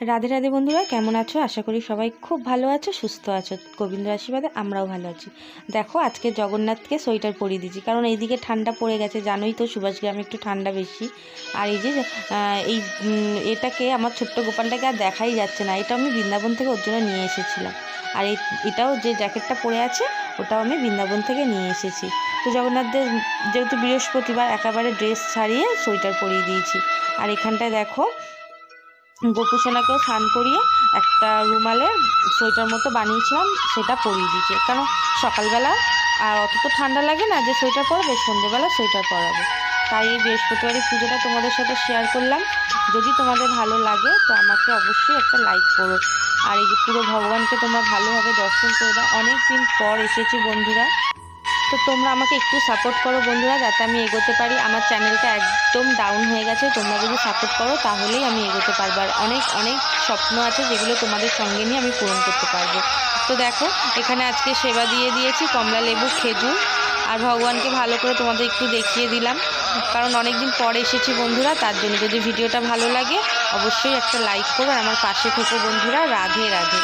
রাধে রাধে বন্ধুরা, কেমন আছো? আশা করি সবাই খুব ভালো আছো, সুস্থ আছো। গোবিন্দের আশীর্বাদে আমরাও ভালো আছি। দেখো, আজকে জগন্নাথকে সোয়েটার পরিয়ে দিয়েছি, কারণ এইদিকে ঠান্ডা পড়ে গেছে, জানোই তো সুভাষগ্রামে একটু ঠান্ডা বেশি। আর এই যে এই এটাকে আমার ছোট্ট গোপালটাকে আর দেখাই যাচ্ছে না। এটা আমি বৃন্দাবন থেকে ওর জন্য নিয়ে এসেছিলাম। আর এটাও যে জ্যাকেটটা পরে আছে ওটাও আমি বৃন্দাবন থেকে নিয়ে এসেছি। তো জগন্নাথদের যেহেতু বৃহস্পতিবার, একেবারে ড্রেস ছাড়িয়ে সোয়েটার পরিয়ে দিয়েছি। আর এখানটায় দেখো, গোপুসোনাকেও স্নান করিয়ে একটা রুমালের সোয়েটার মতো বানিয়েছিলাম, সেটা পরিয়ে দিয়েছি। কারণ সকালবেলা আর অত তো ঠান্ডা লাগে না যে সোয়েটার পরাবে, সন্ধ্যেবেলা সোয়েটার পরাবো। তাই এই বৃহস্পতিবারের পুজোটা তোমাদের সাথে শেয়ার করলাম। যদি তোমাদের ভালো লাগে তো আমাকে অবশ্যই একটা লাইক করো। আর এই যে পুরো ভগবানকে তোমরা ভালোভাবে দর্শন করে দাও। অনেক দিন পর এসেছি বন্ধুরা, তো তোমরা আমাকে একটু সাপোর্ট করো বন্ধুরা, যাতে আমি এগোতে পারি। আমার চ্যানেলটা একদম ডাউন হয়ে গেছে, তোমরা যদি সাপোর্ট করো তাহলেই আমি এগোতে পারবো। আর অনেক অনেক স্বপ্ন আছে যেগুলো তোমাদের সঙ্গে নিয়ে আমি পূরণ করতে পারবো। তো দেখো, এখানে আজকে সেবা দিয়ে দিয়েছি, কমলা লেবু, খেজুর। আর ভগবানকে ভালো করে তোমাদের একটু দেখিয়ে দিলাম, কারণ অনেক দিন পর এসেছি বন্ধুরা। তার জন্য যদি ভিডিওটা ভালো লাগে অবশ্যই একটা লাইক করো, আর আমার পাশে থেকো বন্ধুরা। রাধে রাধে।